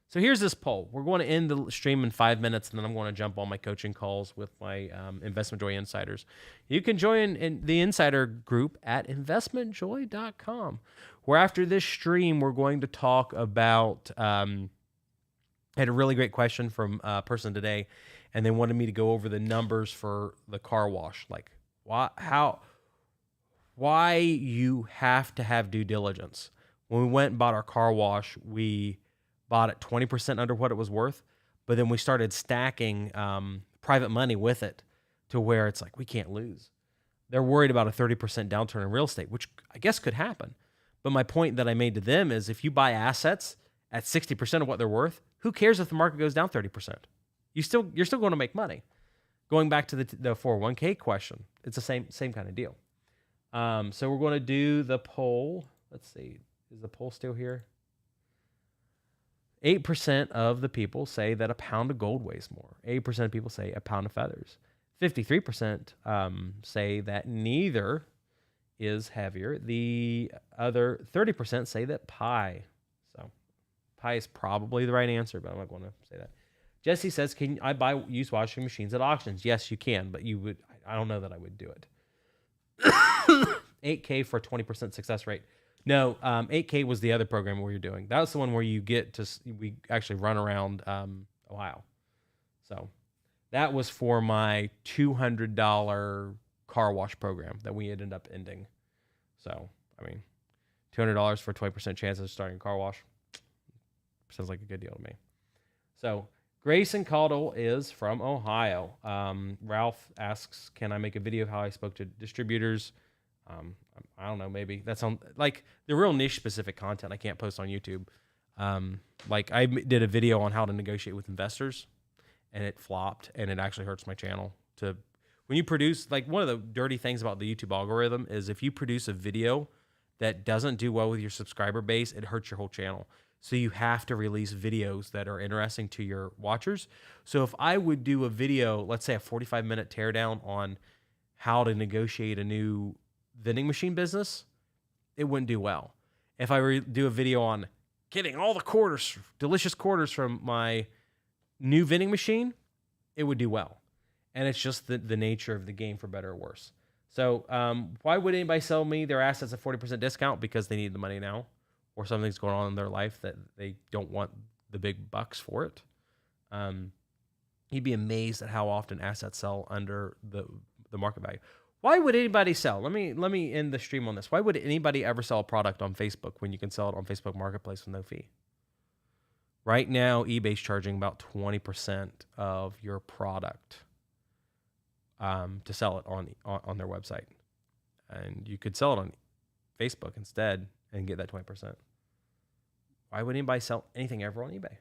So here's this poll. We're going to end the stream in 5 minutes, and then I'm going to jump on my coaching calls with my Investment Joy Insiders. You can join in the insider group at investmentjoy.com, where after this stream, we're going to talk about, I had a really great question from a person today, and they wanted me to go over the numbers for the car wash. Like, why you have to have due diligence. When we went and bought our car wash, we bought it 20% under what it was worth, but then we started stacking private money with it to where it's like, we can't lose. They're worried about a 30% downturn in real estate, which I guess could happen. But my point that I made to them is if you buy assets at 60% of what they're worth, who cares if the market goes down 30%? you're still going to make money. Going back to the 401k question, it's the same kind of deal. So we're going to do the poll. Let's see, is the poll still here? 8% of the people say that a pound of gold weighs more. 8% of people say a pound of feathers. 53% say that neither is heavier. The other 30% say that pie. So pie is probably the right answer, but I'm not going to say that. Jesse says, can I buy used washing machines at auctions? Yes, you can, but I don't know that I would do it. 8K for a 20% success rate. No, 8K was the other program we were doing. That was the one where we actually run around Ohio. So that was for my $200 car wash program that we ended up ending. So, I mean, $200 for a 20% chance of starting a car wash. Sounds like a good deal to me. So Grayson Caudle is from Ohio. Ralph asks, can I make a video of how I spoke to distributors? I don't know, maybe. That's on like the real niche specific content I can't post on YouTube. Like I did a video on how to negotiate with investors and it flopped and it actually hurts my channel. When you produce, like one of the dirty things about the YouTube algorithm is if you produce a video that doesn't do well with your subscriber base, it hurts your whole channel. So you have to release videos that are interesting to your watchers. So if I would do a video, let's say a 45-minute teardown on how to negotiate a new vending machine business, it wouldn't do well. If I do a video on getting all the quarters, delicious quarters from my new vending machine, it would do well. And it's just the nature of the game, for better or worse. So why would anybody sell me their assets at 40% discount? Because they need the money now, or something's going on in their life that they don't want the big bucks for it. You'd be amazed at how often assets sell under the market value. Why would anybody sell? Let me end the stream on this. Why would anybody ever sell a product on Facebook when you can sell it on Facebook Marketplace with no fee? Right now, eBay's charging about 20% of your product to sell it on their website. And you could sell it on Facebook instead and get that 20%. Why would anybody sell anything ever on eBay?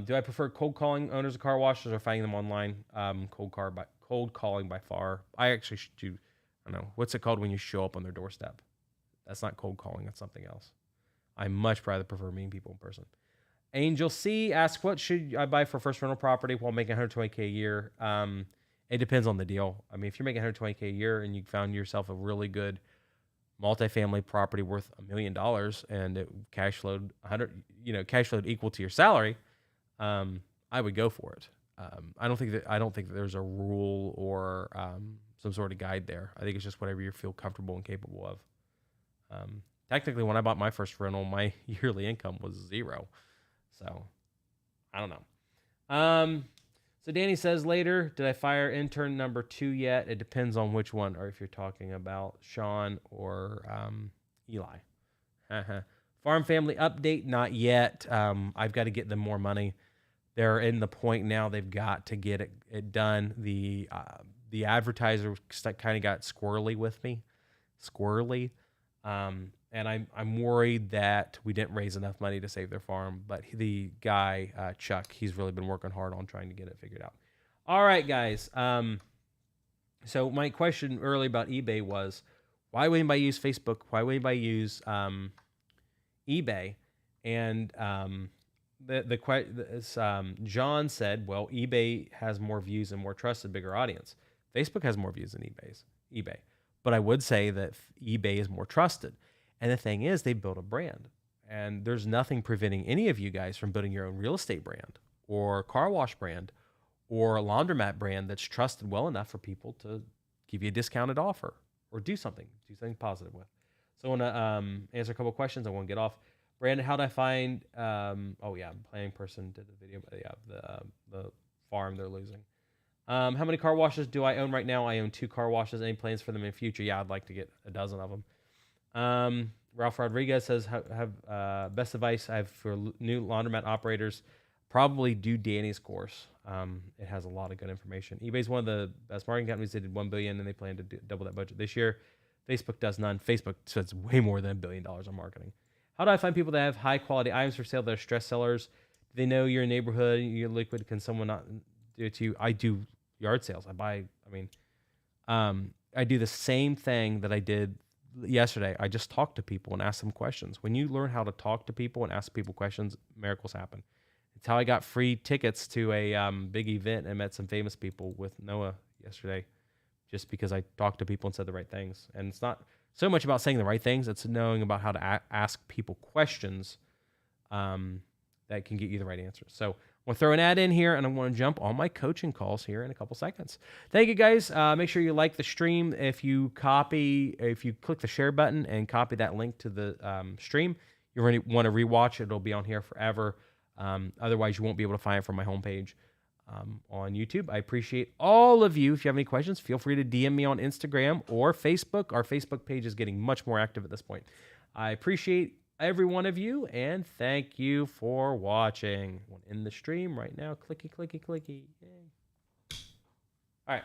Do I prefer cold calling owners of car washes or finding them online? Cold calling by far. I actually do. I don't know. What's it called when you show up on their doorstep? That's not cold calling. That's something else. I much rather prefer meeting people in person. Angel C asks, what should I buy for first rental property while making $120K a year? It depends on the deal. I mean, if you're making $120K a year and you found yourself a really good multifamily property worth $1 million and it cash flowed equal to your salary, I would go for it. I don't think that there's a rule or some sort of guide there. I think it's just whatever you feel comfortable and capable of. Technically, when I bought my first rental, my yearly income was $0. So I don't know. So Danny says later, did I fire intern number 2 yet? It depends on which one, or if you're talking about Sean or Eli. Farm family update, not yet. I've got to get them more money. They're in the point now they've got to get it done. The advertiser kind of got squirrely with me. And I'm worried that we didn't raise enough money to save their farm. But the guy, Chuck, he's really been working hard on trying to get it figured out. All right, guys. So my question earlier about eBay was, why would anybody use Facebook? Why would anybody use eBay? And John said, well, eBay has more views and more trusted, bigger audience. Facebook has more views than eBay. But I would say that eBay is more trusted. And the thing is, they built a brand. And there's nothing preventing any of you guys from building your own real estate brand or car wash brand or a laundromat brand that's trusted well enough for people to give you a discounted offer or do something positive with. So I want to answer a couple questions. I want to get off. Brandon, how do I find, planning person did the video, but yeah, the farm they're losing. How many car washes do I own right now? I own 2 car washes. Any plans for them in the future? Yeah, I'd like to get a dozen of them. Ralph Rodriguez says, have best advice I have for new laundromat operators. Probably do Danny's course. It has a lot of good information. eBay's one of the best marketing companies. They did $1 billion and they plan to double that budget this year. Facebook does none. Facebook spends way more than $1 billion on marketing. How do I find people that have high quality items for sale that are stress sellers? They know your neighborhood, your liquid. Can someone not do it to you? I do yard sales. I do the same thing that I did yesterday. I just talk to people and ask them questions. When you learn how to talk to people and ask people questions, miracles happen. It's how I got free tickets to a big event and met some famous people with Noah yesterday, just because I talked to people and said the right things. And it's not so much about saying the right things. It's knowing about how to ask people questions that can get you the right answers. So we'll throw an ad in here, and I'm going to jump on my coaching calls here in a couple seconds. Thank you, guys. Make sure you like the stream. If you click the share button and copy that link to the stream, you're going to want to rewatch it. It'll be on here forever. Otherwise, you won't be able to find it from my homepage on YouTube. I appreciate all of you. If you have any questions, feel free to DM me on Instagram or Facebook. Our Facebook page is getting much more active at this point. I appreciate every one of you, and thank you for watching. In the stream right now, clicky, clicky, clicky. Yay. All right.